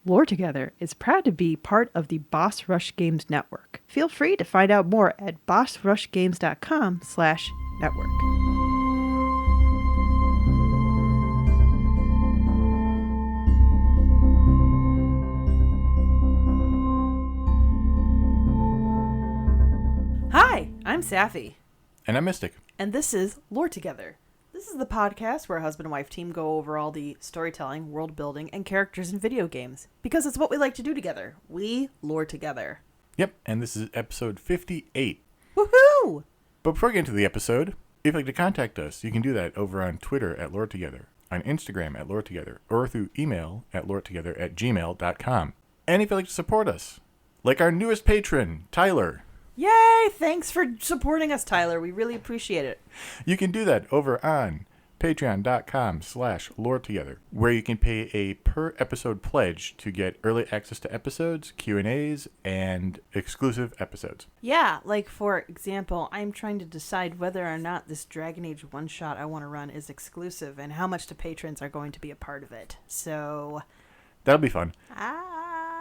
Lore Together is proud to be part of the Boss Rush Games Network. Feel free to find out more at bossrushgames.com/network. Hi, I'm Safi. And I'm Mystic. And this is Lore Together. This is the podcast where a husband and wife team go over all the storytelling, world building, and characters in video games. Because it's what we like to do together. We lore together. Yep, and this is episode 58. Woohoo! But before we get into the episode, if you'd like to contact us, you can do that over on Twitter at Lore Together, on Instagram at Lore Together, or through email at loretogether@gmail.com. And if you'd like to support us, like our newest patron, Tyler. Yay! Thanks for supporting us, Tyler. We really appreciate it. You can do that over on patreon.com/loretogether, where you can pay a per episode pledge to get early access to episodes, Q&As, and exclusive episodes. Yeah, like for example, I'm trying to decide whether or not this Dragon Age one-shot I want to run is exclusive and how much the patrons are going to be a part of it. So... that'll be fun.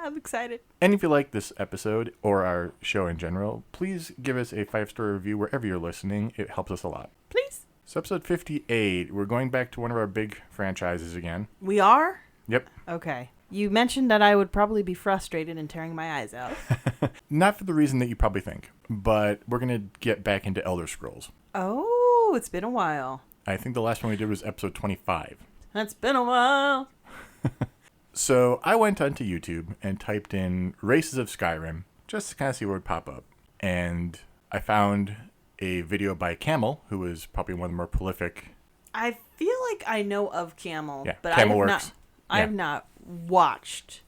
I'm excited. And if you like this episode or our show in general, please give us a 5-star review wherever you're listening. It helps us a lot. Please. So episode 58, we're going back to one of our big franchises again. We are? Yep. Okay. You mentioned that I would probably be frustrated and tearing my eyes out. Not for the reason that you probably think, but we're going to get back into Elder Scrolls. Oh, it's been a while. I think the last one we did was episode 25. It's been a while. So I went onto YouTube and typed in Races of Skyrim just to kind of see what would pop up. And I found a video by Camel, who is probably one of the more prolific. I feel like I know of Camel, Yeah, but Camelworks. I have not watched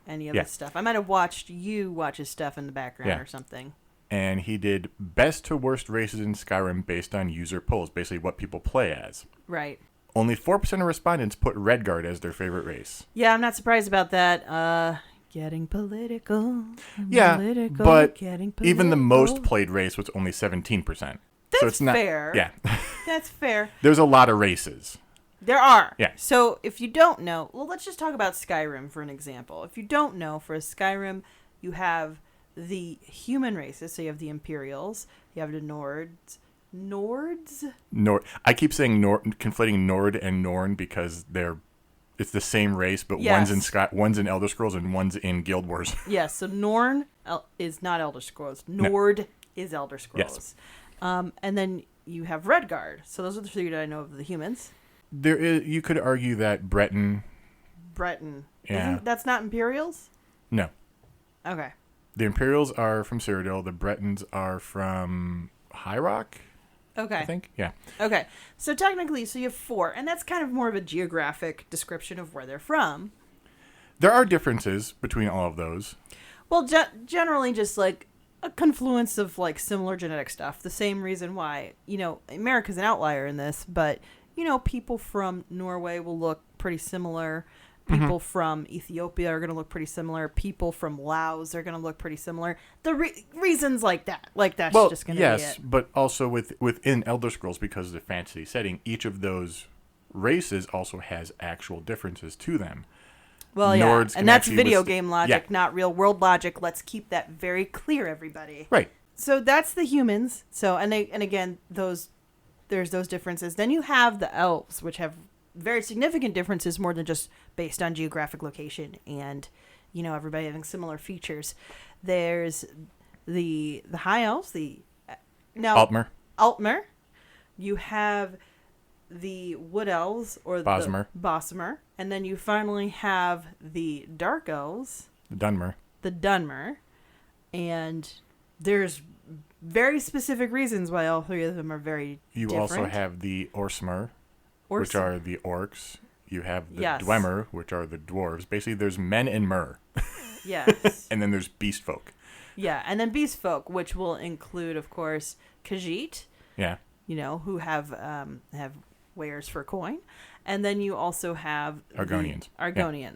any of Yeah. his stuff. I might have watched you watch his stuff in the background or something. And he did best to worst races in Skyrim based on user polls, basically what people play as. Right. Only 4% of respondents put Redguard as their favorite race. Yeah, I'm not surprised about that. Getting political. Yeah, political, but getting even the most political. played race was only 17%. That's so it's not fair. Yeah. That's fair. There's a lot of races. There are. Yeah. So if you don't know, well, let's just talk about Skyrim for an example. If you don't know, for Skyrim, you have the human races. So you have the Imperials, you have the Nords. I keep saying conflating Nord and Norn because it's the same race, but Yes. one's in Elder Scrolls and one's in Guild Wars. Yes, so Norn is not Elder Scrolls. Nord is Elder Scrolls. Yes. And then you have Redguard. So those are the three that I know of the humans. You could argue that Breton. Yeah. That's not Imperials? No. Okay. The Imperials are from Cyrodiil. The Bretons are from High Rock. Okay. I think, yeah. Okay, so technically, you have 4, and that's kind of more of a geographic description of where they're from. There are differences between all of those. Well, generally just like a confluence of like similar genetic stuff. The same reason why, America's an outlier in this, but, people from Norway will look pretty similar. People from Ethiopia are going to look pretty similar. People from Laos are going to look pretty similar. The reasons like that. Like, that's just going to be it. Yes, but also within Elder Scrolls, because of the fantasy setting, each of those races also has actual differences to them. Well, yeah, and that's video game logic, yeah. not real world logic. Let's keep that very clear, everybody. Right. So that's the humans. So, and again, there's those differences. Then you have the elves, which have very significant differences more than just based on geographic location and, everybody having similar features. There's the high elves, Altmer. You have the wood elves or Bosmer. the Bosmer. And then you finally have the dark elves. The Dunmer. And there's very specific reasons why all 3 of them are very different. You also have the Orsmer, which are the orcs. You have the Dwemer, which are the dwarves. Basically, there's men and mer. Yes. And then there's beast folk. Yeah, and then beast folk, which will include, of course, Khajiit. Yeah. Who have wares for coin. And then you also have Argonians. Yeah.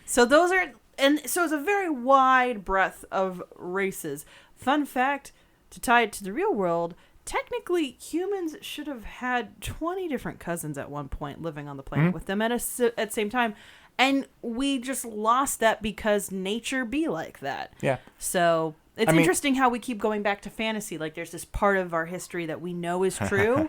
So those are, and so it's a very wide breadth of races. Fun fact, to tie it to the real world, technically humans should have had 20 different cousins at one point living on the planet with them at the same time. And we just lost that because nature be like that. Yeah. So it's interesting how we keep going back to fantasy. Like there's this part of our history that we know is true.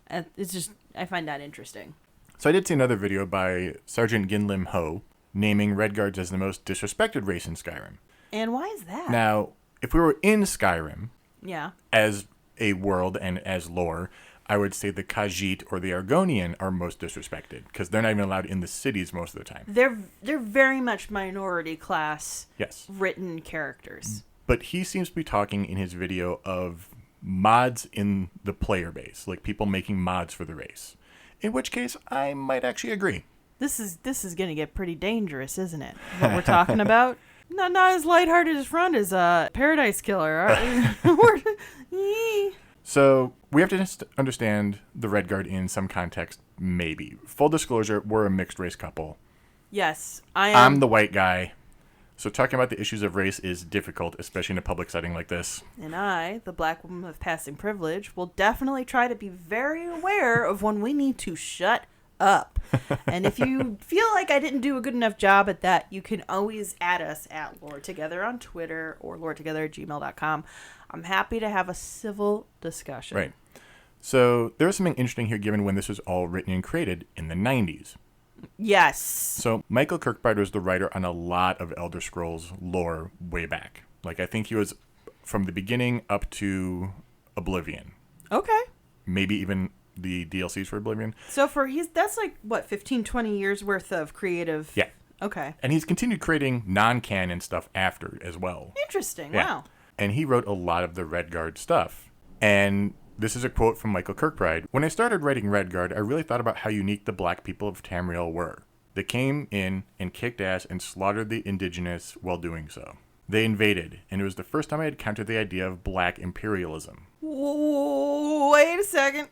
And it's just, I find that interesting. So I did see another video by Sergeant Ginlim Ho naming Redguards as the most disrespected race in Skyrim. And why is that? Now, if we were in Skyrim, yeah, as a world and as lore, I would say the Khajiit or the Argonian are most disrespected because they're not even allowed in the cities most of the time. They're very much minority class written characters. But he seems to be talking in his video of mods in the player base, like people making mods for the race. In which case, I might actually agree. This is going to get pretty dangerous, isn't it? What we're talking about? Not as lighthearted as front as Paradise Killer. So we have to understand the Redguard in some context, maybe. Full disclosure, we're a mixed race couple. Yes, I am. I'm the white guy. So talking about the issues of race is difficult, especially in a public setting like this. And I, the black woman with passing privilege, will definitely try to be very aware of when we need to shut up. And if you feel like I didn't do a good enough job at that, you can always add us at Lore Together on Twitter or loretogether@gmail.com. I'm happy to have a civil discussion. Right. So there was something interesting here given when this was all written and created in the 90s. Yes. So Michael Kirkbride was the writer on a lot of Elder Scrolls lore way back. Like I think he was from the beginning up to Oblivion. Okay. Maybe even the DLCs for Oblivion. So that's like what, 15, 20 years worth of creative. Yeah. Okay. And he's continued creating non-canon stuff after as well. Interesting. Yeah. Wow. And he wrote a lot of the Redguard stuff. And this is a quote from Michael Kirkbride. When I started writing Redguard, I really thought about how unique the black people of Tamriel were. They came in and kicked ass and slaughtered the indigenous while doing so. They invaded, and it was the first time I had countered the idea of black imperialism. Wait a second.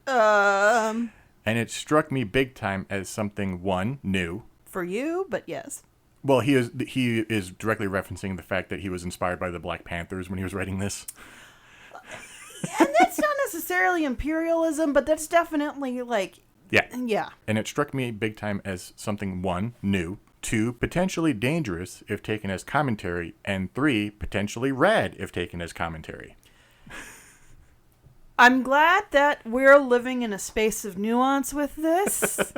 And it struck me big time as something, one, new. For you, but yes. Well, he is directly referencing the fact that he was inspired by the Black Panthers when he was writing this. And that's not necessarily imperialism, but that's definitely like... Yeah. And it struck me big time as something, one, new, two, potentially dangerous if taken as commentary, and three, potentially rad if taken as commentary. I'm glad that we're living in a space of nuance with this.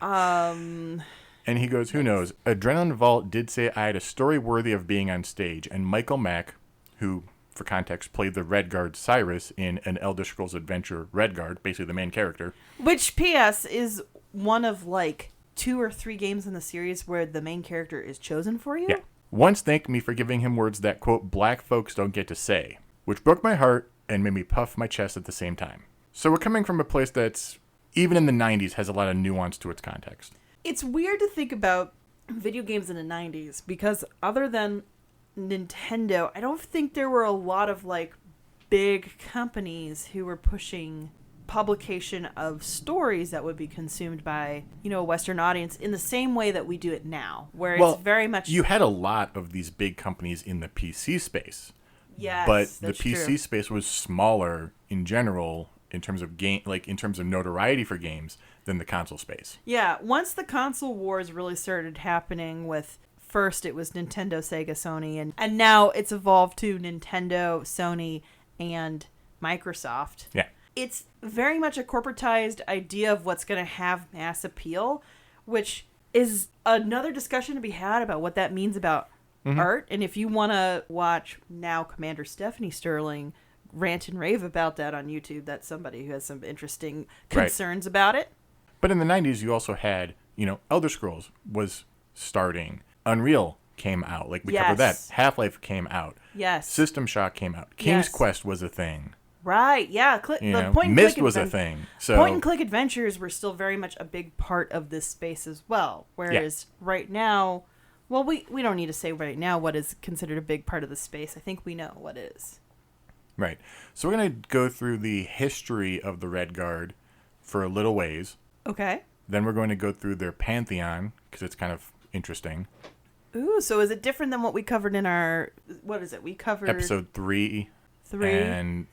And he goes, who knows? Adrenaline Vault did say I had a story worthy of being on stage, and Michael Mack, who, for context, played the Redguard Cyrus in an Elder Scrolls adventure, Redguard, basically the main character. Which, P.S., is one of, like, 2 or 3 games in the series where the main character is chosen for you? Yeah. Once thanked me for giving him words that, quote, black folks don't get to say, which broke my heart and made me puff my chest at the same time. So we're coming from a place that's, even in the 90s, has a lot of nuance to its context. It's weird to think about video games in the 90s because other than Nintendo, I don't think there were a lot of like big companies who were pushing publication of stories that would be consumed by, a Western audience in the same way that we do it now, where it's very much... You had a lot of these big companies in the PC space. Yes, but the PC true. space was smaller in general in terms of in terms of notoriety for games than the console space. Yeah, once the console wars really started happening with, first it was Nintendo, Sega, Sony, and now it's evolved to Nintendo, Sony, and Microsoft. Yeah. It's very much a corporatized idea of what's going to have mass appeal, which is another discussion to be had about what that means about art. And if you want to watch now Commander Stephanie Sterling rant and rave about that on YouTube, that's somebody who has some interesting concerns about it. But in the 90s, you also had, Elder Scrolls was starting. Unreal came out. Like, we covered that. Half-Life came out. Yes. System Shock came out. King's Quest was a thing. Right, yeah. The point Myst was a thing. So point-and-click adventures were still very much a big part of this space as well. Whereas right now, well, we don't need to say right now what is considered a big part of the space. I think we know what is. Right. So we're going to go through the history of the Redguard for a little ways. Okay. Then we're going to go through their Pantheon, because it's kind of interesting. Ooh, so is it different than what we covered in our... What is it? We covered... Episode 3. 3,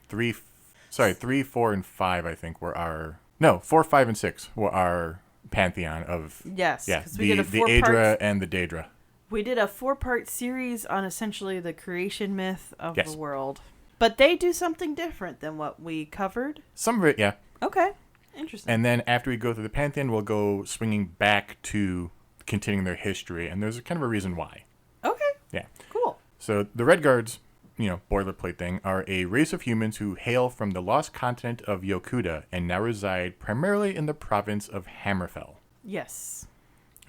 4, and 5, I think, were our... No, 4, 5, and 6 were our pantheon of Yes, yeah 'cause the Aedra and the Daedra. We did a 4-part series on essentially the creation myth of Yes. the world. But they do something different than what we covered. Some of it, yeah. Okay. Interesting. And then after we go through the pantheon, we'll go swinging back to continuing their history, and there's kind of a reason why. Okay. Yeah. Cool. So the Redguards, boilerplate thing, are a race of humans who hail from the lost continent of Yokuda and now reside primarily in the province of Hammerfell. Yes.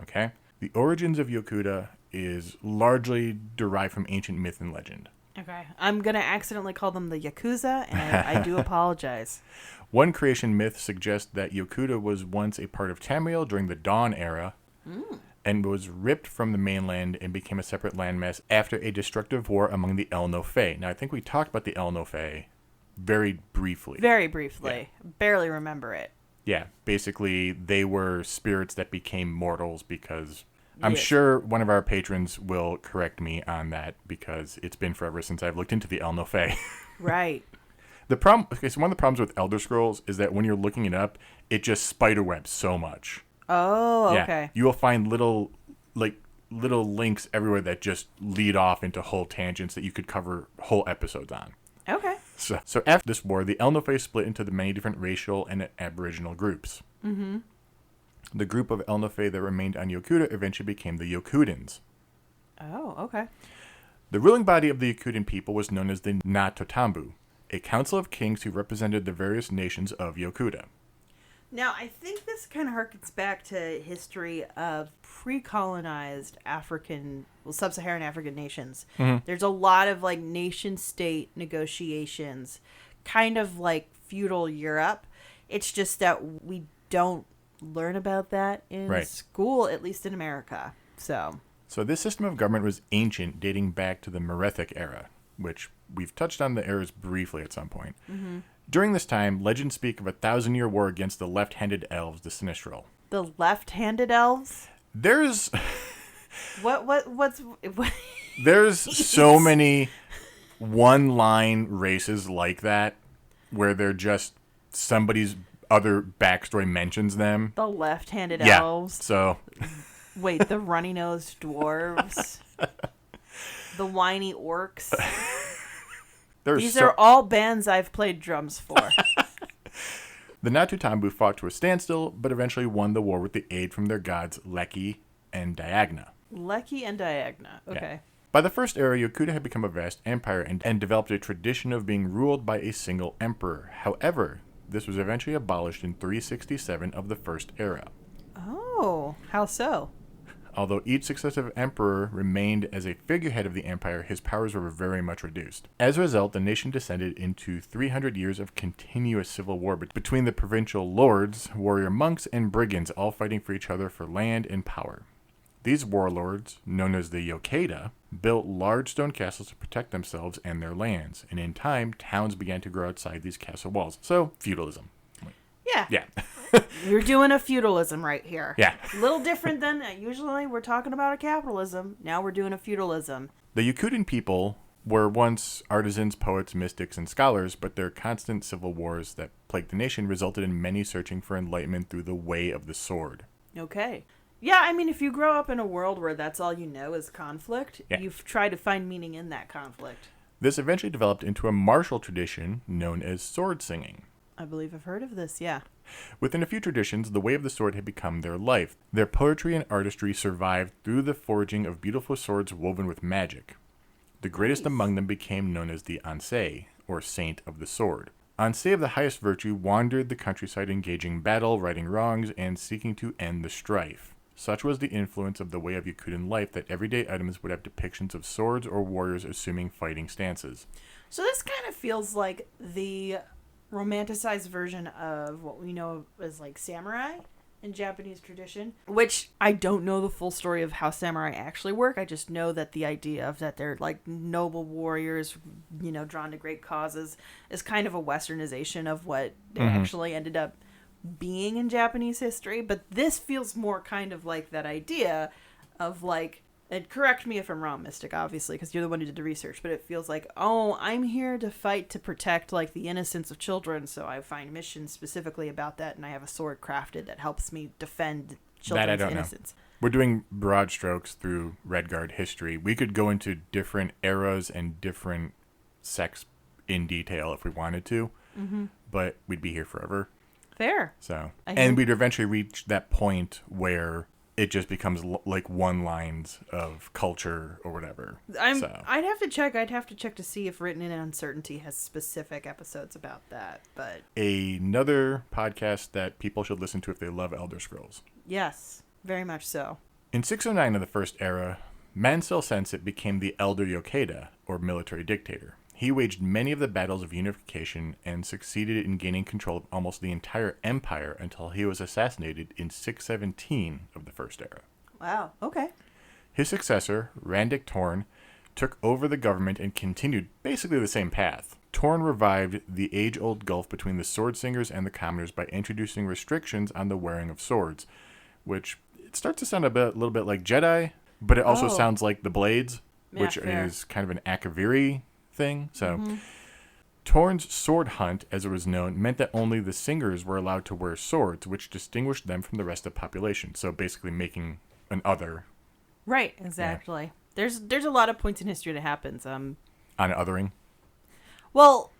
Okay? The origins of Yokuda is largely derived from ancient myth and legend. Okay. I'm going to accidentally call them the Yakuza, and I do apologize. One creation myth suggests that Yokuda was once a part of Tamriel during the Dawn era and was ripped from the mainland and became a separate landmass after a destructive war among the El Nofe. Now, I think we talked about the El Nofe very briefly. Very briefly. Yeah. Barely remember it. Yeah. Basically, they were spirits that became mortals because... I'm sure one of our patrons will correct me on that because it's been forever since I've looked into the El Nofe. Right. So one of the problems with Elder Scrolls is that when you're looking it up, it just spiderwebs so much. Oh, okay. Yeah, you will find little links everywhere that just lead off into whole tangents that you could cover whole episodes on. Okay. So after this war, the El Nofe split into the many different racial and aboriginal groups. Mm-hmm. The group of El Nofe that remained on Yokuda eventually became the Yokudans. Oh, okay. The ruling body of the Yokudan people was known as the Natotambu, a council of kings who represented the various nations of Yokuda. Now, I think this kind of harkens back to history of pre-colonized sub-Saharan African nations. Mm-hmm. There's a lot of nation-state negotiations, kind of like feudal Europe. It's just that we don't learn about that in school, at least in America. So this system of government was ancient, dating back to the Merethic era, which we've touched on the eras briefly at some point. Mm-hmm. During this time, legends speak of a 1,000-year war against the left-handed elves, the Sinistral. The left-handed elves? There's... What's... There's so many one-line races like that, where they're just somebody's other backstory mentions them. The left-handed elves? So... Wait, the runny-nosed dwarves? The whiny orcs? These are all bands I've played drums for. The Natotambu fought to a standstill, but eventually won the war with the aid from their gods Leki and Diagna. Leki and Diagna, okay. Yeah. By the first era, Yokuda had become a vast empire and developed a tradition of being ruled by a single emperor. However, this was eventually abolished in 367 of the first era. Oh, how so? Although each successive emperor remained as a figurehead of the empire, his powers were very much reduced. As a result, the nation descended into 300 years of continuous civil war between the provincial lords, warrior monks, and brigands, all fighting for each other for land and power. These warlords, known as the Yokuda, built large stone castles to protect themselves and their lands, and in time, towns began to grow outside these castle walls. So, feudalism. Yeah. Yeah. You're doing a feudalism right here. Yeah. A little different than usually we're talking about a capitalism. Now we're doing a feudalism. The Yokudan people were once artisans, poets, mystics, and scholars, but their constant civil wars that plagued the nation resulted in many searching for enlightenment through the way of the sword. Okay. Yeah, I mean, if you grow up in a world where that's all you know is conflict, you've tried to find meaning in that conflict. This eventually developed into a martial tradition known as sword singing. I believe I've heard of this, yeah. Within a few traditions, the way of the sword had become their life. Their poetry and artistry survived through the forging of beautiful swords woven with magic. The greatest among them became known as the Ansei, or Saint of the Sword. Ansei of the highest virtue wandered the countryside engaging battle, righting wrongs, and seeking to end the strife. Such was the influence of the way of Yokudan life that everyday items would have depictions of swords or warriors assuming fighting stances. So this kind of feels like the romanticized version of what we know as samurai in Japanese tradition, which I don't know the full story of how samurai actually work. I just know that the idea of that they're noble warriors, drawn to great causes, is kind of a westernization of what they actually ended up being in Japanese history. But this feels more kind of like that idea of And correct me if I'm wrong, Mystic, obviously, because you're the one who did the research, but it feels like, oh, I'm here to fight to protect, like, the innocence of children, so I find missions specifically about that, and I have a sword crafted that helps me defend children's innocence. We're doing broad strokes through Redguard history. We could go into different eras and different sects in detail if we wanted to, but we'd be here forever. Fair. So, and we'd eventually reach that point where it just becomes like one lines of culture or whatever. I'd have to check. I'd have to check to see if Written in Uncertainty has specific episodes about that. But another podcast that people should listen to if they love Elder Scrolls. Yes, very much so. In 609 of the First Era, Mansell Sensit became the Elder Yokuda, or military dictator. He waged many of the battles of unification and succeeded in gaining control of almost the entire empire until he was assassinated in 617 of the First Era. Wow, okay. His successor, Randik Torn, took over the government and continued basically the same path. Torn revived the age-old gulf between the sword singers and the commoners by introducing restrictions on the wearing of swords, which it starts to sound a little bit like Jedi, but it also sounds like the Blades, which is kind of an Akaviri thing. So Torn's sword hunt, as it was known, meant that only the singers were allowed to wear swords, which distinguished them from the rest of the population. So basically making an other. Right, exactly. Yeah. There's a lot of points in history that happens. On othering? Well,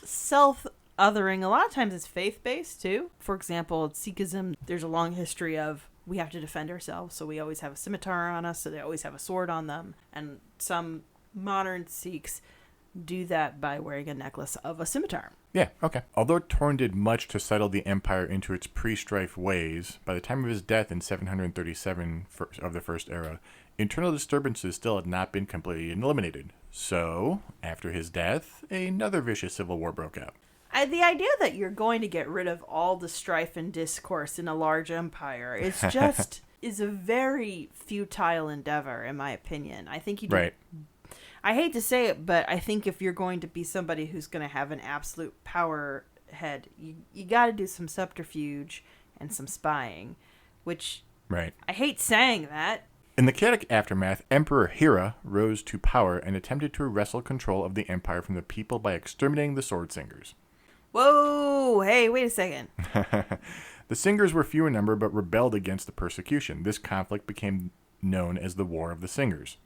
self-othering, a lot of times is faith-based, too. For example, Sikhism, there's a long history of we have to defend ourselves, so we always have a scimitar on us, so they always have a sword on them. And some modern Sikhs do that by wearing a necklace of a scimitar. Yeah, okay. Although Torn did much to settle the empire into its pre-strife ways, by the time of his death in 737 of the First Era, internal disturbances still had not been completely eliminated. So, after his death, another vicious civil war broke out. The idea that you're going to get rid of all the strife and discourse in a large empire is just is a very futile endeavor, in my opinion. I think you do. Right. I hate to say it, but I think if you're going to be somebody who's going to have an absolute power head, you got to do some subterfuge and some spying, which right. I hate saying that. In the chaotic aftermath, Emperor Hira rose to power and attempted to wrestle control of the empire from the people by exterminating the sword singers. Whoa! Hey, wait a second. The singers were few in number but rebelled against the persecution. This conflict became known as the War of the Singers.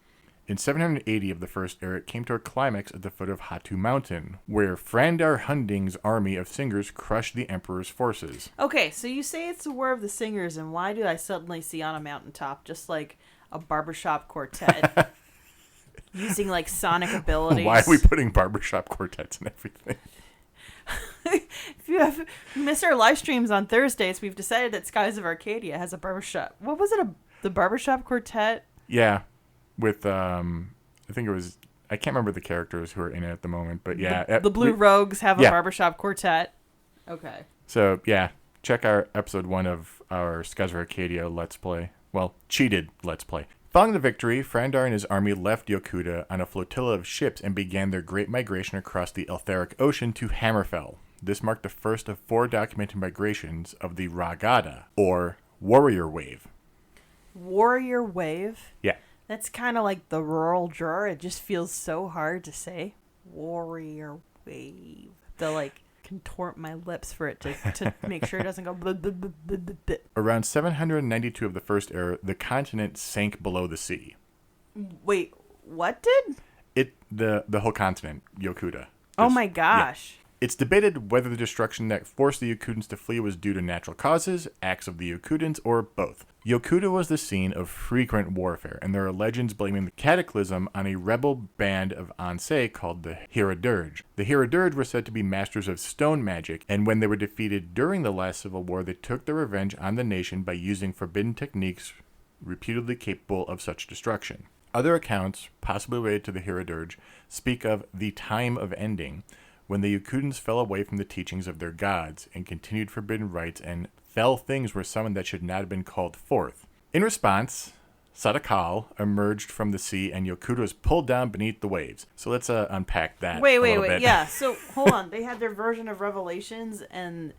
In 780 of the First Era, it came to a climax at the foot of Hatu Mountain, where Frandar Hunding's army of singers crushed the Emperor's forces. Okay, so you say it's the War of the Singers, and why do I suddenly see on a mountaintop just like a barbershop quartet using like sonic abilities? Why are we putting barbershop quartets and everything? If you miss our live streams on Thursdays, we've decided that Skies of Arcadia has a barbershop. What was it? The barbershop quartet? Yeah. With, I think it was, I can't remember the characters who are in it at the moment, but yeah. The Blue Rogues have a barbershop quartet. Okay. So, yeah, check our episode 1 of our Skies of Arcadia Let's Play. Well, cheated Let's Play. Following the victory, Frandar and his army left Yokuda on a flotilla of ships and began their great migration across the Eltharic Ocean to Hammerfell. This marked the first of 4 documented migrations of the Ragada, or Warrior Wave. Warrior Wave? Yeah. That's kind of like the rural drawer. It just feels so hard to say. Warrior Wave. They'll like contort my lips for it to make sure it doesn't go blah, blah, blah, blah, blah. Around 792 of the First Era, the continent sank below the sea. Wait, what did? The whole continent, Yokuda. Oh my gosh. Yeah. It's debated whether the destruction that forced the Yokudans to flee was due to natural causes, acts of the Yokudans, or both. Yokuda was the scene of frequent warfare, and there are legends blaming the cataclysm on a rebel band of Ansei called the Hiradirge. The Hiradirge were said to be masters of stone magic, and when they were defeated during the last civil war, they took their revenge on the nation by using forbidden techniques reputedly capable of such destruction. Other accounts, possibly related to the Hiradirge, speak of the time of ending, when the Yokudans fell away from the teachings of their gods and continued forbidden rites, and fell things were summoned that should not have been called forth. In response, Sadakal emerged from the sea and Yokuda was pulled down beneath the waves. So let's unpack that. Wait. Yeah, so hold on. They had their version of Revelations and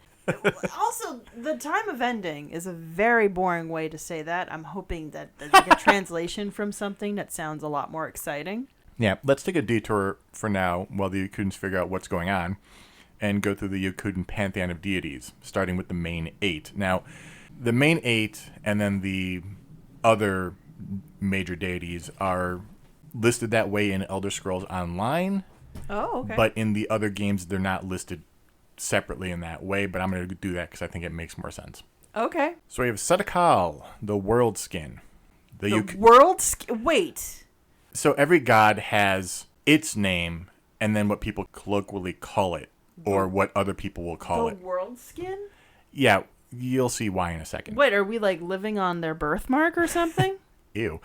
Also, the time of ending is a very boring way to say that. I'm hoping that there's like a translation from something that sounds a lot more exciting. Yeah, let's take a detour for now while the Yokudans figure out what's going on and go through the Yokudan Pantheon of deities, starting with the main 8. Now, the main 8 and then the other major deities are listed that way in Elder Scrolls Online. Oh, okay. But in the other games, they're not listed separately in that way, but I'm going to do that because I think it makes more sense. Okay. So we have Setakal, the world skin. Wait. So every god has its name and then what people colloquially call it, or what other people will call it. The world skin? Yeah, you'll see why in a second. Wait, are we like living on their birthmark or something? Ew.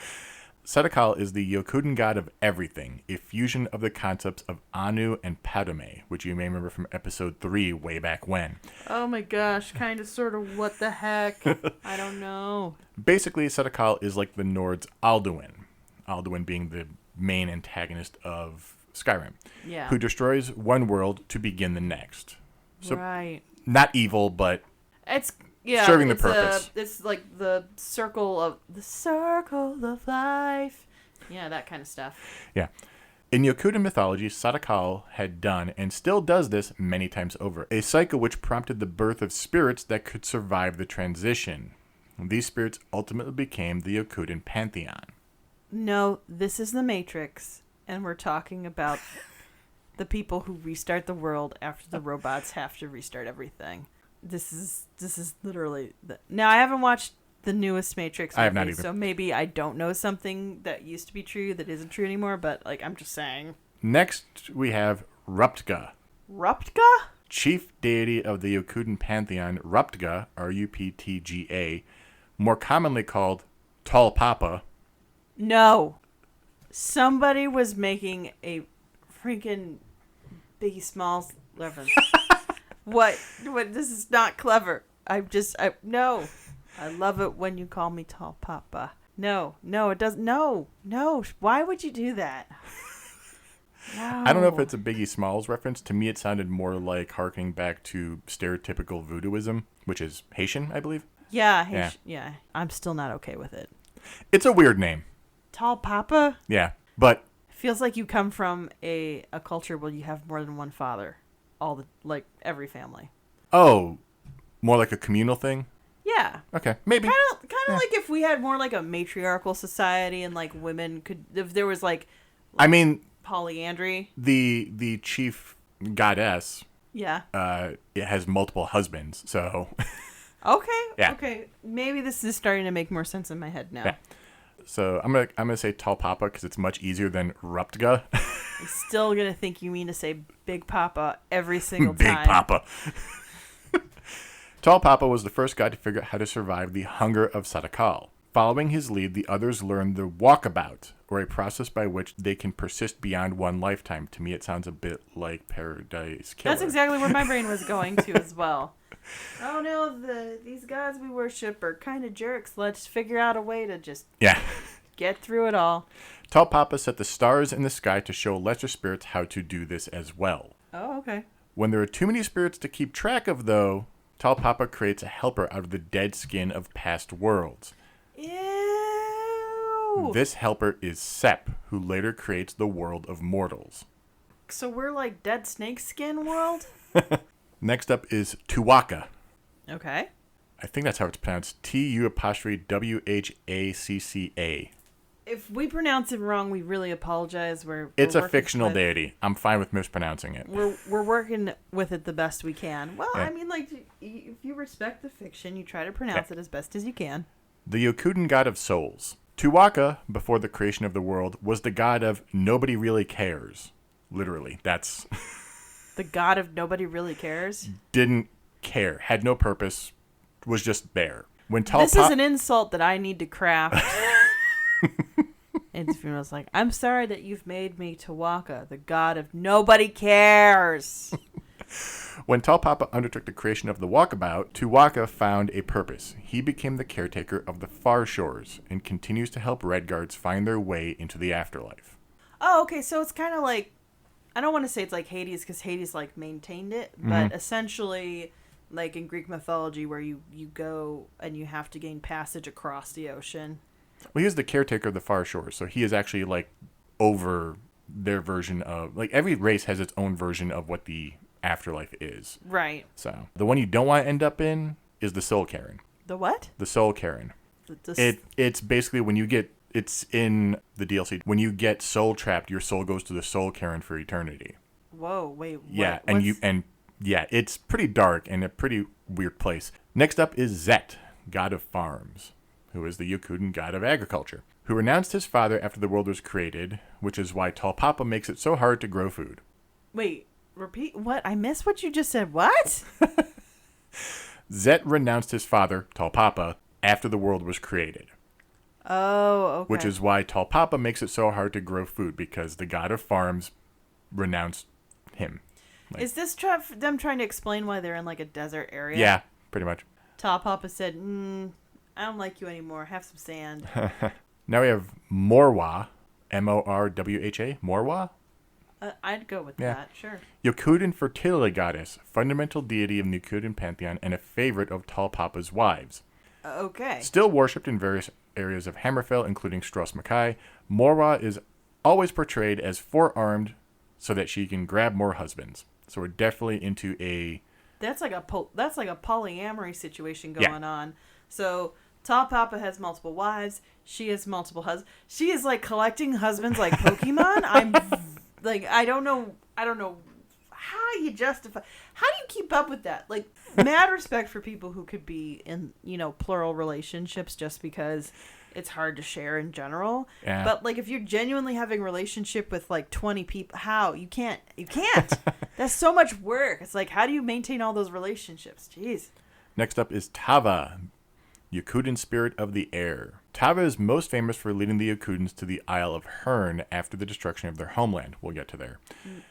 Setakal is the Yokudan God of everything, a fusion of the concepts of Anu and Padme, which you may remember from episode 3 way back when. Oh my gosh, kind of, sort of, what the heck? I don't know. Basically, Setakal is like the Nords' Alduin. Alduin being the main antagonist of Skyrim. Yeah. Who destroys one world to begin the next. So, right. not evil, but It's serving the purpose. It's like the circle of life. Yeah, that kind of stuff. Yeah. In Yokudan mythology, Setakal had done and still does this many times over, a cycle which prompted the birth of spirits that could survive the transition. These spirits ultimately became the Yokudan Pantheon. No, this is the Matrix, and we're talking about the people who restart the world after the robots have to restart everything. This is literally now I haven't watched the newest Matrix movie, I have not either. so maybe I don't know something that used to be true that isn't true anymore, but like I'm just saying. Next, we have Ruptga. Ruptga? Chief deity of the Yokudan Pantheon, Ruptga, Ruptga, more commonly called Tall Papa. No. Somebody was making a freaking Biggie Smalls reference. What? This is not clever. No. I love it when you call me Tall Papa. No, it doesn't. No. Why would you do that? No. I don't know if it's a Biggie Smalls reference. To me, it sounded more like harking back to stereotypical voodooism, which is Haitian, I believe. Yeah. I'm still not okay with it. It's a weird name. Tall Papa? Yeah, but Feels like you come from a culture where you have more than one father. Every family. oh, more like a communal thing. Yeah. Okay, maybe. Kind of like if we had more like a matriarchal society and like women could, if there was like I mean, polyandry. the chief goddess, Yeah. it has multiple husbands, so Okay. Yeah. Okay. Maybe this is starting to make more sense in my head now. Yeah. So I'm gonna say Tall Papa because it's much easier than Ruptga. I'm still gonna think you mean to say Big Papa every single Big time. Papa. Tall Papa was the first god to figure out how to survive the hunger of Setakal. Following his lead, the others learned the walkabout, or a process by which they can persist beyond one lifetime. To me, it sounds a bit like Paradise Killer. That's exactly where my brain was going to as well. Oh no, these gods we worship are kind of jerks. Let's figure out a way to just get through it all. Tall Papa set the stars in the sky to show lesser spirits how to do this as well. Oh, okay. When there are too many spirits to keep track of, though, Tall Papa creates a helper out of the dead skin of past worlds. Ew. This helper is Sep, who later creates the world of mortals. So we're like dead snake skin world? Next up is Tuwhacca. Okay. I think that's how it's pronounced. Tuwhacca. If we pronounce it wrong, we really apologize. It's a fictional deity. I'm fine with mispronouncing it. We're working with it the best we can. Well, Yeah. I mean, like, if you respect the fiction, you try to pronounce it as best as you can. The Yokudan God of Souls. Tuwhacca, before the creation of the world, was the god of nobody really cares. Literally, that's... The god of nobody really cares? Didn't care, had no purpose, was just there. When This is an insult that I need to craft. And Funo's like, I'm sorry that you've made me Tuwhacca, the god of nobody cares. When Tall Papa undertook the creation of the Walkabout, Tuwhacca found a purpose. He became the caretaker of the far shores and continues to help Redguards find their way into the afterlife. Oh, okay, so it's kind of like, I don't want to say it's like Hades because Hades like maintained it, but essentially like in Greek mythology where you go and you have to gain passage across the ocean. Well, he's the caretaker of the far shore, so he is actually like over their version of, like, every race has its own version of what the afterlife is. Right. So the one you don't want to end up in is the Soul Karen. The what? The Soul Karen. It's basically when you get, it's in the DLC, when you get soul trapped, your soul goes to the Soul Karen for eternity. Whoa, wait. Yeah, yeah, it's pretty dark and a pretty weird place. Next up is Zet, god of farms, who is the Yokudan god of agriculture, who renounced his father after the world was created, which is why Tall Papa makes it so hard to grow food. Wait, repeat what? I missed what you just said. What? Zet renounced his father, Tall Papa, after the world was created. Oh, okay. Which is why Tall Papa makes it so hard to grow food, because the god of farms renounced him. Like, is this them trying to explain why they're in like a desert area? Yeah, pretty much. Tall Papa said, I don't like you anymore. Have some sand. Now we have Morwa, Morwha, Morwa? I'd go with that, sure. Yokudan fertility goddess, fundamental deity of the Yokudan Pantheon, and a favorite of Tall Papa's wives. Okay. Still worshipped in various areas of Hammerfell, including Stros Mackay, Morwa is always portrayed as four-armed so that she can grab more husbands. So we're definitely into a... That's like a polyamory situation going on. So Tall Papa has multiple wives. She has multiple husbands. She is like collecting husbands like Pokemon. I'm like, I don't know how you justify. How do you keep up with that? Like, mad respect for people who could be in, plural relationships just because it's hard to share in general. Yeah. But like, if you're genuinely having a relationship with like 20 people, how? You can't. That's so much work. It's like, how do you maintain all those relationships? Jeez. Next up is Tava, Yokudan spirit of the air. Tava is most famous for leading the Yokudans to the Isle of Hern after the destruction of their homeland. We'll get to there.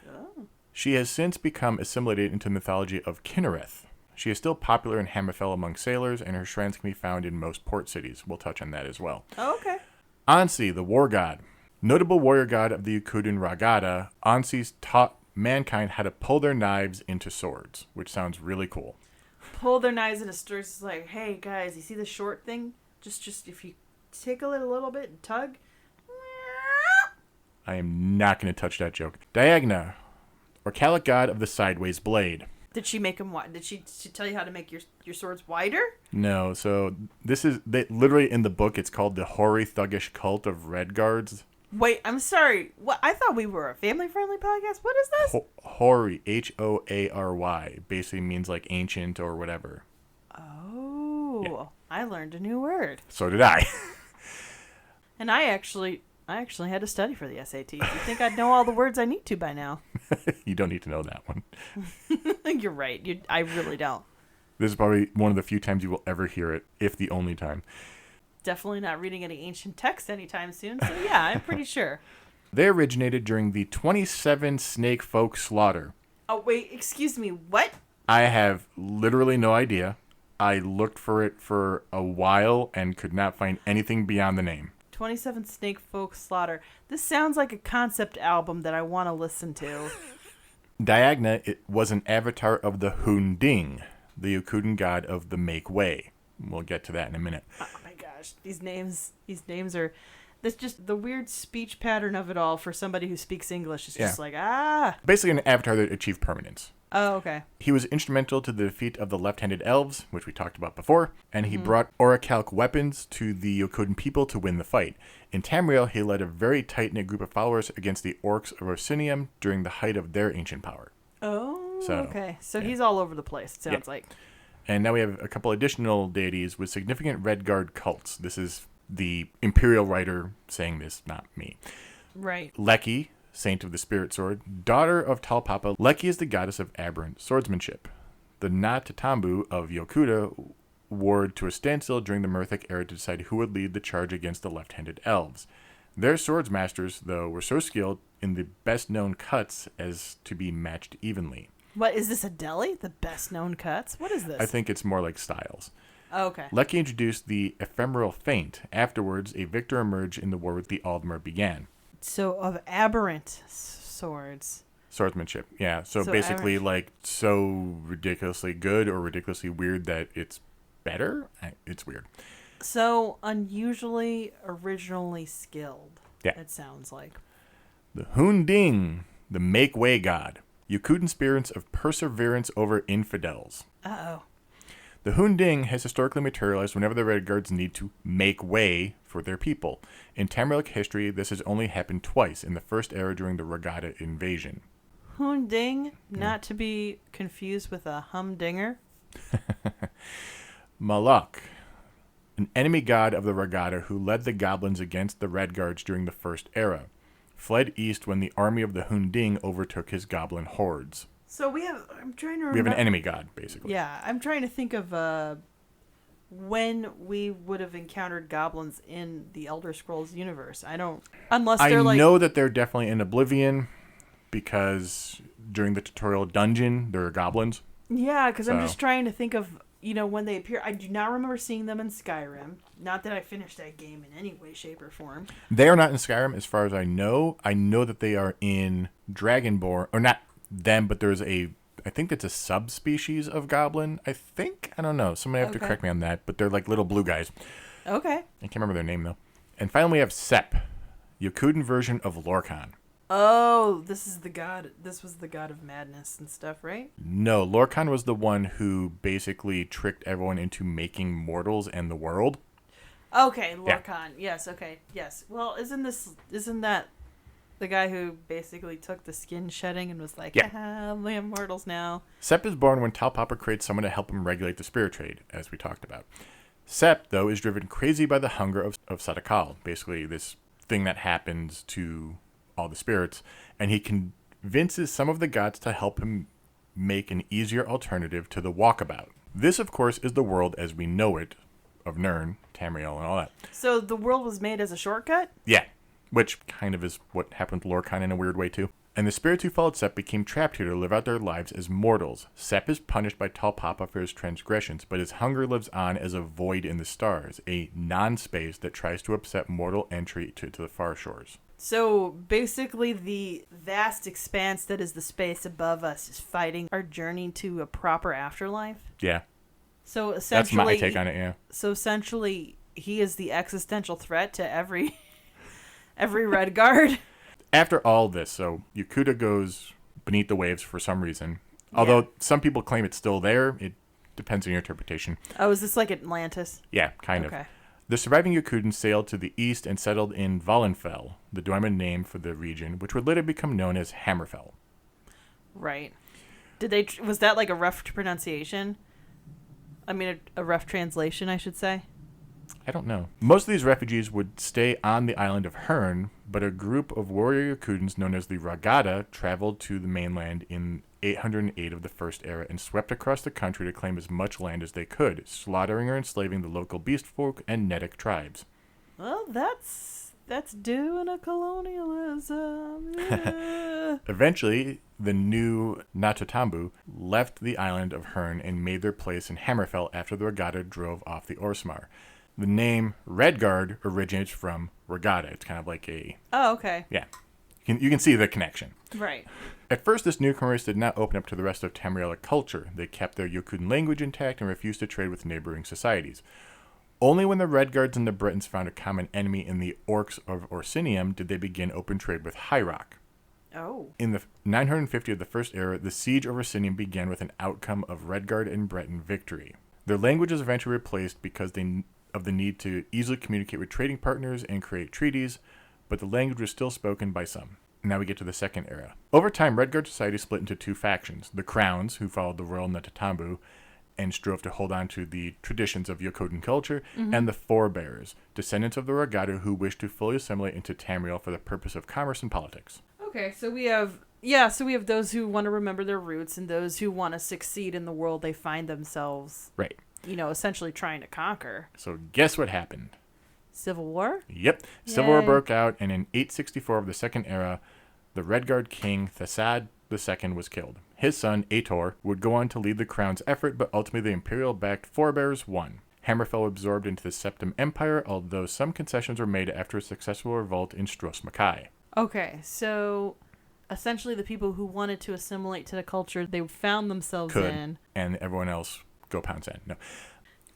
Oh. She has since become assimilated into the mythology of Kinnereth. She is still popular in Hammerfell among sailors, and her shrines can be found in most port cities. We'll touch on that as well. Oh, okay. Ansi, the war god. Notable warrior god of the Yokudan Ragada, Ansi's taught mankind how to pull their knives into swords, which sounds really cool. Pull their knives into swords. It's like, hey, guys, you see the short thing? Just if you tickle it a little bit and tug. I am not going to touch that joke. Diagna, Orcalic god of the sideways blade. Did she make them wide? Did she tell you how to make your swords wider? No. So this is literally in the book. It's called the hoary thuggish cult of Redguards. Wait, I'm sorry. What? I thought we were a family-friendly podcast. What is this? Hoary, Hoary, basically means like ancient or whatever. Oh, yeah. I learned a new word. So did I. And I actually had to study for the SAT. You think I'd know all the words I need to by now? You don't need to know that one. You're right. I really don't. This is probably one of the few times you will ever hear it, if the only time. Definitely not reading any ancient text anytime soon, so yeah, I'm pretty sure. They originated during the 27 snake folk slaughter. Oh, wait, excuse me, what? I have literally no idea. I looked for it for a while and could not find anything beyond the name. 27 Snake Folk Slaughter. This sounds like a concept album that I want to listen to. Diagna was an avatar of the Hunding, the Yokudan god of the Make Way. We'll get to that in a minute. Oh my gosh, these names are... That's just the weird speech pattern of it all for somebody who speaks English. It's just like, Basically an avatar that achieved permanence. Oh, okay. He was instrumental to the defeat of the left-handed elves, which we talked about before, and he brought orichalc weapons to the Yokudan people to win the fight. In Tamriel, he led a very tight-knit group of followers against the orcs of Orsinium during the height of their ancient power. Oh, okay. So he's all over the place, it sounds like. And now we have a couple additional deities with significant Redguard cults. This is the Imperial writer saying this, not me. Right. Leki, saint of the spirit sword, daughter of Tall Papa. Leki is the goddess of aberrant swordsmanship. The Natotambu of Yokuda warred to a standstill during the Murthic era to decide who would lead the charge against the left-handed elves. Their swords masters, though, were so skilled in the best-known cuts as to be matched evenly. What, is this a deli? The best-known cuts? What is this? I think it's more like styles. Oh, okay. Leki introduced the ephemeral feint. Afterwards, a victor emerged in the war with the Aldmer began. So, of aberrant swords. Swordsmanship, yeah. So So basically, average. like, so ridiculously good or ridiculously weird that it's better. It's weird. So unusually originally skilled. Yeah. It sounds like. The Hunding, the make-way god. Yokudan spirits of perseverance over infidels. Uh-oh. The Hunding has historically materialized whenever the Redguards need to make way for their people. In Tamriel history, this has only happened twice, in the First Era during the Regatta invasion. Hunding, not to be confused with a humdinger. Malak, an enemy god of the Regatta who led the goblins against the Redguards during the First Era, fled east when the army of the Hunding overtook his goblin hordes. So I'm trying to remember. We have an enemy god, basically. Yeah, I'm trying to think of when we would have encountered goblins in the Elder Scrolls universe. Unless they're I know that they're definitely in Oblivion because during the tutorial dungeon, there are goblins. Yeah, because I'm just trying to think of, when they appear. I do not remember seeing them in Skyrim. Not that I finished that game in any way, shape, or form. They are not in Skyrim as far as I know. I know that they are in Dragonborn, or not them, but there's I think it's a subspecies of goblin. I don't know. Somebody have to correct me on that, but they're like little blue guys. Okay. I can't remember their name, though. And finally, we have Sep, Yokudan version of Lorkhan. Oh, this was the god of madness and stuff, right? No, Lorkhan was the one who basically tricked everyone into making mortals and the world. Okay, Lorkhan. Yeah. Yes, okay. Yes. Well, isn't that the guy who basically took the skin shedding and was like, haha, we have mortals now. Sep is born when Talpapa creates someone to help him regulate the spirit trade, as we talked about. Sep, though, is driven crazy by the hunger of Sadakal, basically this thing that happens to all the spirits, and he convinces some of the gods to help him make an easier alternative to the walkabout. This, of course, is the world as we know it, of Nirn, Tamriel, and all that. So the world was made as a shortcut? Yeah, which kind of is what happened to Lorkhan in a weird way, too. And the spirits who followed Sep became trapped here to live out their lives as mortals. Sep is punished by Talpapa for his transgressions, but his hunger lives on as a void in the stars, a non-space that tries to upset mortal entry to the far shores. So basically the vast expanse that is the space above us is fighting our journey to a proper afterlife? Yeah. So essentially... That's my take on it, yeah. So essentially he is the existential threat to every Redguard? After all this, so Yokuda goes beneath the waves for some reason. Although some people claim it's still there. It depends on your interpretation. Oh, is this like Atlantis? Yeah, kind of. The surviving Yokudans sailed to the east and settled in Valenfell, the Dwemer name for the region, which would later become known as Hammerfell. Right. Was that like a rough pronunciation? I mean, a rough translation, I should say? I don't know. Most of these refugees would stay on the island of Hern, but a group of warrior Yokudans known as the Regatta traveled to the mainland in 808 of the First Era and swept across the country to claim as much land as they could, slaughtering or enslaving the local beast folk and Nedic tribes. Well, that's doing a colonialism. Yeah. Eventually, the new Natotambu left the island of Hern and made their place in Hammerfell after the Regatta drove off the Orsamar. The name Redguard originates from Regatta. It's kind of like a... Oh, okay. Yeah. You can see the connection. Right. At first, this newcomers did not open up to the rest of Tamrielic culture. They kept their Yokudan language intact and refused to trade with neighboring societies. Only when the Redguards and the Britons found a common enemy in the Orcs of Orsinium did they begin open trade with High Rock. Oh. In the 950 of the First Era, the siege of Orsinium began with an outcome of Redguard and Breton victory. Their language was eventually replaced because of the need to easily communicate with trading partners and create treaties, but the language was still spoken by some. Now we get to the Second Era. Over time, Redguard society split into two factions: the Crowns, who followed the royal Natotambu and strove to hold on to the traditions of Yokudan culture, and the Forebears, descendants of the Regatta who wished to fully assimilate into Tamriel for the purpose of commerce and politics. Okay, so we have those who want to remember their roots and those who want to succeed in the world they find themselves, Right. Essentially trying to conquer. So guess what happened? Civil War? Yep. Civil War broke out, and in 864 of the Second Era, the Redguard king Thasad II was killed. His son, Ator, would go on to lead the crown's effort, but ultimately the Imperial-backed Forebears won. Hammerfell absorbed into the Septim Empire, although some concessions were made after a successful revolt in Stros Mackay. Okay, so essentially the people who wanted to assimilate to the culture they found themselves in. And everyone else go pound sand. No.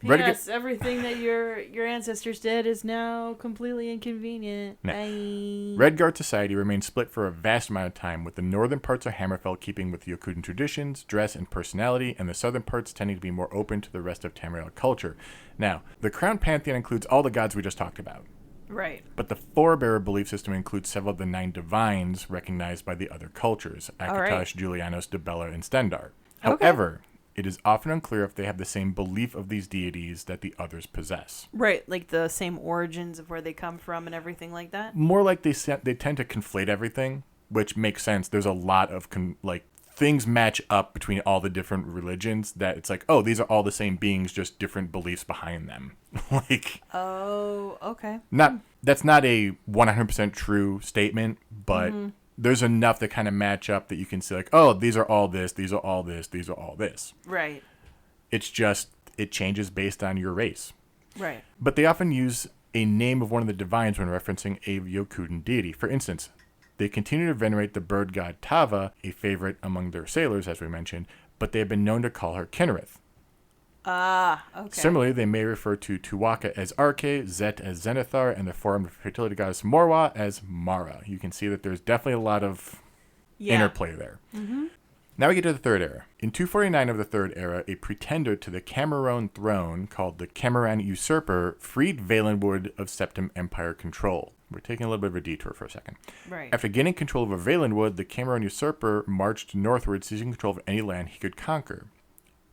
Yes, everything that your ancestors did is now completely inconvenient. No. Bye. Redguard society remained split for a vast amount of time, with the northern parts of Hammerfell keeping with Yokudan traditions, dress, and personality, and the southern parts tending to be more open to the rest of Tamriel culture. Now, the Crown Pantheon includes all the gods we just talked about. Right. But the Forebearer belief system includes several of the 9 divines recognized by the other cultures, Akatosh, Julianos, Debella, and Stendar. However, it is often unclear if they have the same belief of these deities that the others possess. Right, like the same origins of where they come from and everything like that? More like they tend to conflate everything, which makes sense. There's a lot of, things match up between all the different religions that it's like, oh, these are all the same beings, just different beliefs behind them. Oh, okay. That's not a 100% true statement, but there's enough that kind of match up that you can say, like, oh, these are all this, these are all this, these are all this. Right. It's just, it changes based on your race. Right. But they often use a name of one of the divines when referencing a Yokudan deity. For instance, they continue to venerate the bird god Tava, a favorite among their sailors, as we mentioned, but they have been known to call her Kinnereth. Ah, okay. Similarly, they may refer to Tuwaka as Arke, Zet as Zenithar, and the form of fertility goddess Morwa as Mara. You can see that there's definitely a lot of interplay there. Mm-hmm. Now we get to the Third Era. In 249 of the Third Era, a pretender to the Cameron throne called the Cameron Usurper freed Valenwood of Septim Empire control. We're taking a little bit of a detour for a second. Right. After gaining control of Valenwood, the Cameron Usurper marched northward, seizing control of any land he could conquer.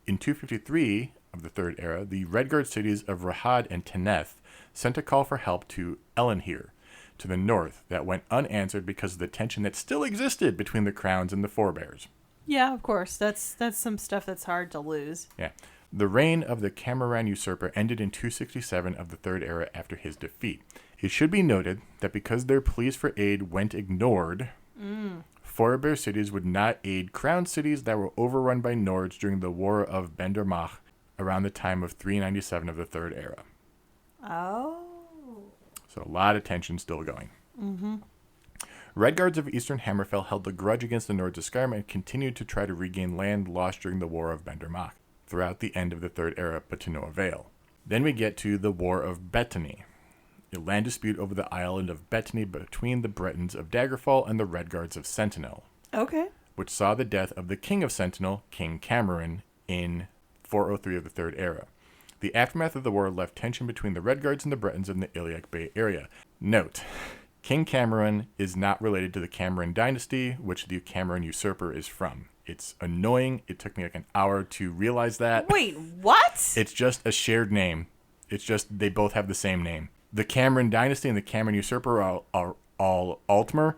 In 253 of the Third Era, the Redguard cities of Rahad and Teneth sent a call for help to Elenhir, to the north, that went unanswered because of the tension that still existed between the crowns and the forebears. Yeah, of course. That's some stuff that's hard to lose. Yeah. The reign of the Cameron Usurper ended in 267 of the Third Era after his defeat. It should be noted that because their pleas for aid went ignored, forebear cities would not aid crown cities that were overrun by Nords during the War of Bendermach around the time of 397 of the Third Era. Oh. So a lot of tension still going. Mm-hmm. Redguards of Eastern Hammerfell held a grudge against the Nords of Skyrim and continued to try to regain land lost during the War of Bendermach throughout the end of the Third Era, but to no avail. Then we get to the War of Bettany, a land dispute over the island of Bettany between the Bretons of Daggerfall and the Redguards of Sentinel. Okay. Which saw the death of the King of Sentinel, King Cameron, in 403 of the Third Era. The aftermath of the war left tension between the Redguards and the Bretons in the Iliac Bay area. Note, King Cameron is not related to the Cameron dynasty, which the Cameron Usurper is from. It's annoying. It took me like an hour to realize that. Wait, what? It's just a shared name. It's just they both have the same name. The Cameron dynasty and the Cameron Usurper are all Altmer,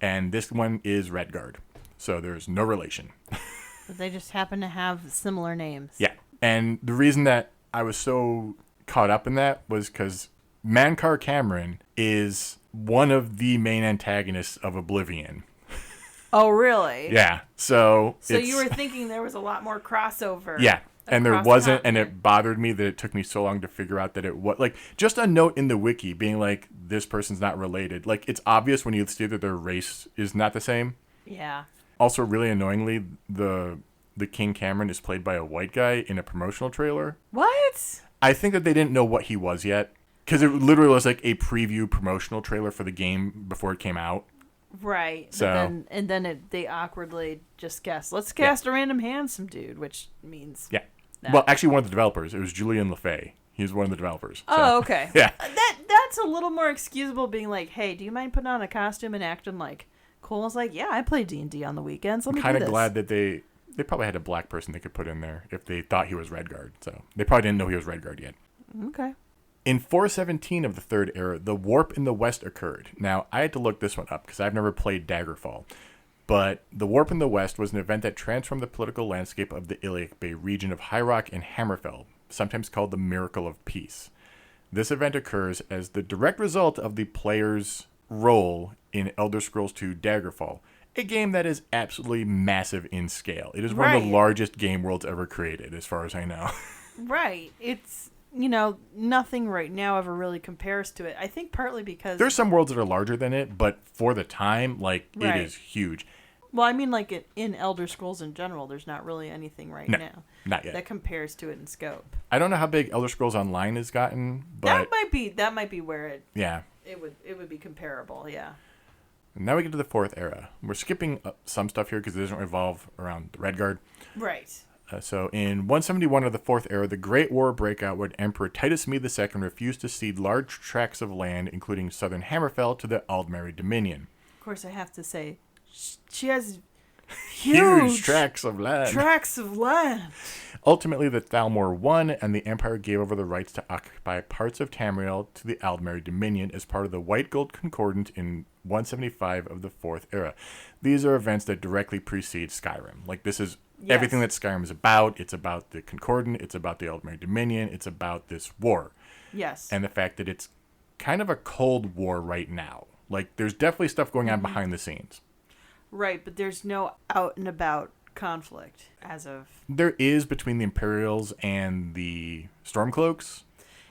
and this one is Redguard. So there's no relation. They just happen to have similar names. Yeah. And the reason that I was so caught up in that was because Mankar Cameron is one of the main antagonists of Oblivion. Oh, really? Yeah. So you were thinking there was a lot more crossover. Yeah. And there wasn't, and the it bothered me that it took me so long to figure out that it was, like, just a note in the wiki being like, this person's not related. Like, it's obvious when you see that their race is not the same. Yeah. Also, really annoyingly, the King Cameron is played by a white guy in a promotional trailer. What? I think that they didn't know what he was yet, because it literally was like a preview promotional trailer for the game before it came out. Right. So, they awkwardly just guessed. Let's cast a random handsome dude, which means... Yeah. Well, actually, one of the developers. It was Julian LaFay. He was one of the developers. Oh, okay. Yeah. That's a little more excusable, being like, hey, do you mind putting on a costume and acting like... Cole's like, yeah, I play D&D on the weekends. Let me do this. I'm kind of glad that they probably had a black person they could put in there if they thought he was Redguard. So they probably didn't know he was Redguard yet. Okay. In 417 of the Third Era, the Warp in the West occurred. Now, I had to look this one up because I've never played Daggerfall. But the Warp in the West was an event that transformed the political landscape of the Iliac Bay region of High Rock and Hammerfell, sometimes called the Miracle of Peace. This event occurs as the direct result of the player's role in Elder Scrolls II Daggerfall, a game that is absolutely massive in scale. It is one of the largest game worlds ever created, as far as I know. Right. It's, nothing right now ever really compares to it. I think partly because... There's some worlds that are larger than it, but for the time, it is huge. Well, I mean, like in Elder Scrolls in general, there's not really anything right now not yet. that compares to it in scope. I don't know how big Elder Scrolls Online has gotten, but that might be where it would be comparable. Yeah. Now we get to the fourth era. We're skipping some stuff here because it doesn't revolve around the Redguard. Right. So in 171 of the fourth era, the Great War broke out when Emperor Titus Mede II refused to cede large tracts of land, including southern Hammerfell, to the Aldmeri Dominion. Of course, I have to say, she has huge tracts of land. Ultimately, the Thalmor won, and the Empire gave over the rights to occupy parts of Tamriel to the Aldmeri Dominion as part of the White Gold Concordant in 175 of the Fourth Era. These are events that directly precede Skyrim. Like, this is everything that Skyrim is about. It's about the Concordant. It's about the Aldmeri Dominion. It's about this war. Yes. And the fact that it's kind of a cold war right now. Like, there's definitely stuff going on behind the scenes. Right, but there's no out and about conflict as of... There is between the Imperials and the Stormcloaks.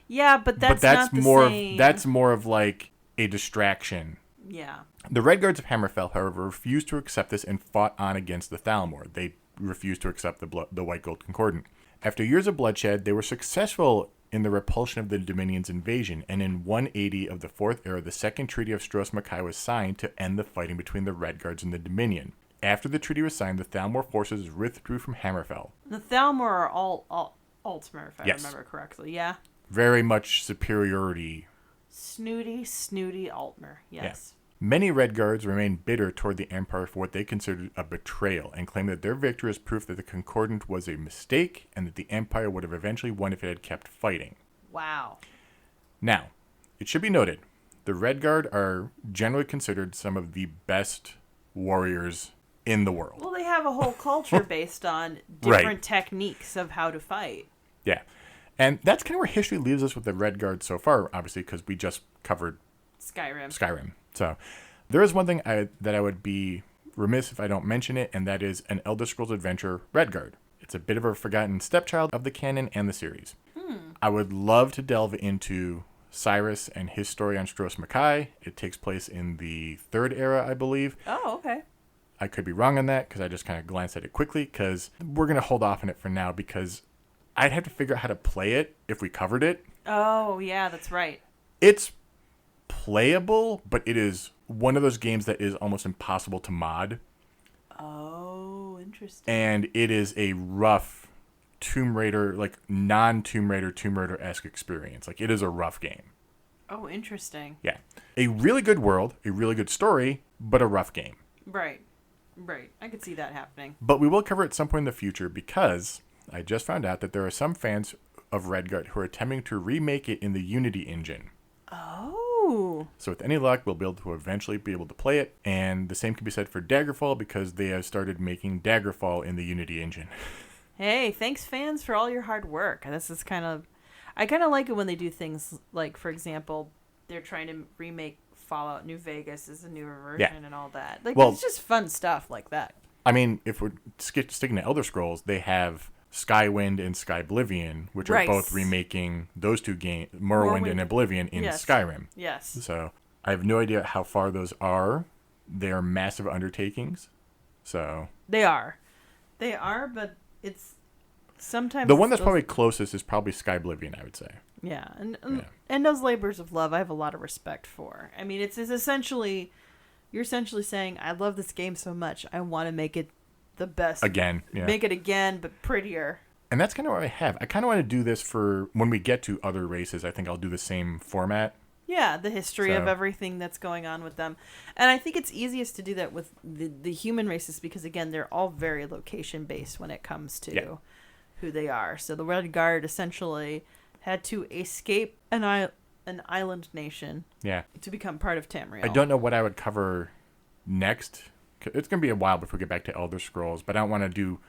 Yeah, but that's not the same. That's more of like a distraction. Yeah. The Redguards of Hammerfell, however, refused to accept this and fought on against the Thalmor. They refused to accept the White Gold Concordant. After years of bloodshed, they were successful in the repulsion of the Dominion's invasion, and in 180 of the Fourth Era, the Second Treaty of Stros M'Kai was signed to end the fighting between the Redguards and the Dominion. After the treaty was signed, the Thalmor forces withdrew from Hammerfell. The Thalmor are all Altmer, if I remember correctly. Yeah. Very much superiority. Snooty Altmer. Yes. Yeah. Many Redguards remained bitter toward the Empire for what they considered a betrayal and claimed that their victory is proof that the Concordant was a mistake and that the Empire would have eventually won if it had kept fighting. Wow. Now, it should be noted, the Redguard are generally considered some of the best warriors in the world. Well, they have a whole culture based on different techniques of how to fight. Yeah. And that's kind of where history leaves us with the Redguard so far, obviously, because we just covered Skyrim. So there is one thing that I would be remiss if I don't mention it, and that is an Elder Scrolls adventure, Redguard. It's a bit of a forgotten stepchild of the canon and the series. I would love to delve into Cyrus and his story on Stros M'Kai. It takes place in the Third Era, I believe. Oh, okay. I could be wrong on that because I just kind of glanced at it quickly, because we're going to hold off on it for now because I'd have to figure out how to play it if we covered it. Oh, yeah, that's right. It's playable, but it is one of those games that is almost impossible to mod. Oh, interesting. And it is a rough Tomb Raider, like non-Tomb Raider, Tomb Raider-esque experience. Like, it is a rough game. Oh, interesting. Yeah. A really good world, a really good story, but a rough game. Right. I could see that happening. But we will cover it at some point in the future because I just found out that there are some fans of Redguard who are attempting to remake it in the Unity engine. Oh. So with any luck, we'll be able to eventually be able to play it. And the same can be said for Daggerfall because they have started making Daggerfall in the Unity engine. Hey, thanks fans for all your hard work. This is I kind of like it when they do things like, for example, they're trying to remake Fallout New Vegas as a newer version and all that. Like, it's just fun stuff like that. I mean, if we're sticking to Elder Scrolls, they have Skywind and Skyblivion, which are both remaking those two games, Morrowind and Oblivion, in Skyrim. Yes. So I have no idea how far those are. They are massive undertakings. So They are, but it's sometimes... The one that's probably closest is probably Skyblivion, I would say. Yeah, and those labors of love I have a lot of respect for. I mean, it's essentially... You're essentially saying, I love this game so much, I want to make it the best. Again, yeah. Make it again, but prettier. And that's kind of what I have. I kind of want to do this for when we get to other races. I think I'll do the same format. Yeah, the history of everything that's going on with them. And I think it's easiest to do that with the human races because, again, they're all very location-based when it comes to who they are. So the Redguard essentially had to escape an island nation to become part of Tamriel. I don't know what I would cover next. It's going to be a while before we get back to Elder Scrolls, but I don't want to do,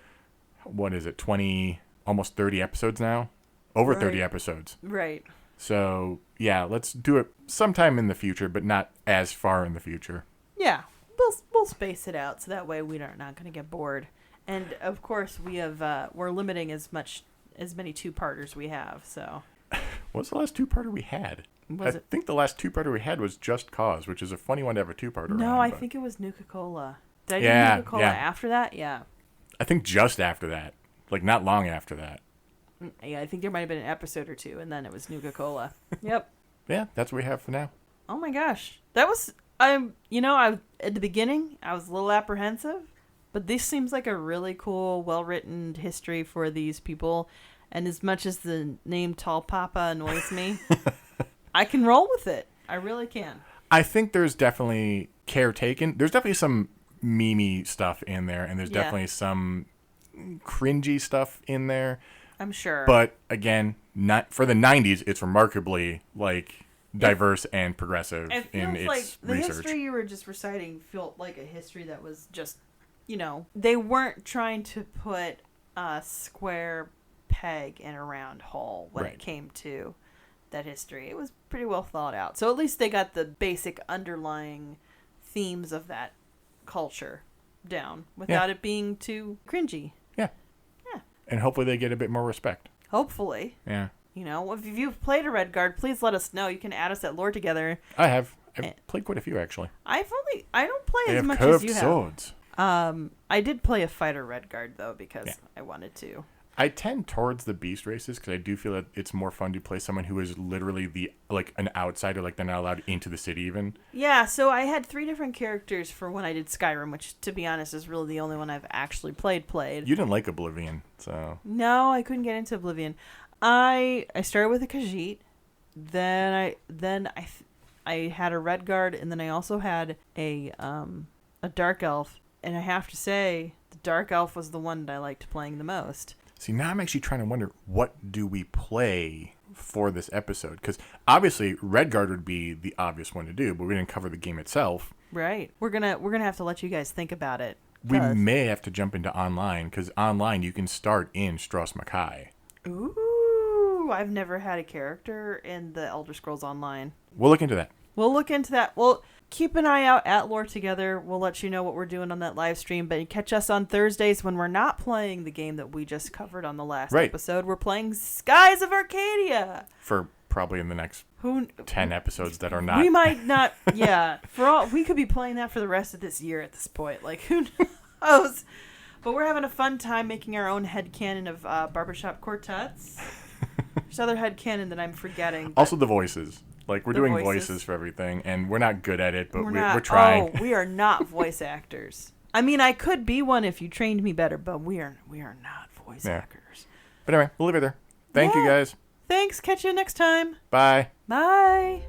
20, almost 30 episodes now? Over 30 episodes. Right. So, yeah, let's do it sometime in the future, but not as far in the future. Yeah, we'll space it out so that way we are not going to get bored. And, of course, we're limiting as many two-parters we have, so... What's the last two-parter we had? I think the last two-parter we had was Just Cause, which is a funny one to have a two-parter No, on, I think it was Nuka-Cola. Did I Yeah, do Nuka-Cola yeah. after that? Yeah. I think just after that. Like, not long after that. Yeah, I think there might have been an episode or two, and then it was Nuka-Cola. Yep. Yeah, that's what we have for now. Oh my gosh. That was, at the beginning, I was a little apprehensive, but this seems like a really cool, well-written history for these people. And as much as the name Tall Papa annoys me, I can roll with it. I really can. I think there's definitely care taken. There's definitely some memey stuff in there, and there's definitely some cringy stuff in there. I'm sure. But again, not for the 90s, it's remarkably diverse and progressive in its like the research. history you were just reciting felt like a history that was just, they weren't trying to put a square peg in a round hole when it came to that history. It was pretty well thought out. So at least they got the basic underlying themes of that culture down without it being too cringy. Yeah. And hopefully they get a bit more respect. Hopefully. Yeah. If you've played a Redguard, please let us know. You can add us at Lore Together. I've played quite a few, actually. I don't play They as have much curved as you swords. have. I did play a fighter Redguard, though, because I wanted to. I tend towards the beast races because I do feel that it's more fun to play someone who is literally an outsider, like they're not allowed into the city even. Yeah, so I had 3 different characters for when I did Skyrim, which, to be honest, is really the only one I've actually played. You didn't like Oblivion, so... No, I couldn't get into Oblivion. I started with a Khajiit, then I had a Redguard, and then I also had a Dark Elf, and I have to say, the Dark Elf was the one that I liked playing the most. See, now I'm actually trying to wonder, what do we play for this episode? Because obviously, Redguard would be the obvious one to do, but we didn't cover the game itself. Right. We're gonna have to let you guys think about it. We may have to jump into online, because online you can start in Strauss Mackay. Ooh, I've never had a character in the Elder Scrolls Online. We'll look into that. Well, keep an eye out at Lore Together. We'll let you know what we're doing on that live stream. But catch us on Thursdays when we're not playing the game that we just covered on the last episode. We're playing Skies of Arcadia. For probably in the next 10 episodes that are not. We might not. Yeah. We could be playing that for the rest of this year at this point. Like, who knows? But we're having a fun time making our own headcanon of barbershop quartets. There's other headcanon that I'm forgetting. Also the voices. Like, we're doing voices for everything, and we're not good at it, but we're trying. Oh, we are not voice actors. I mean, I could be one if you trained me better, but we are not voice actors. But anyway, we'll leave it there. Thank you, guys. Thanks. Catch you next time. Bye. Bye.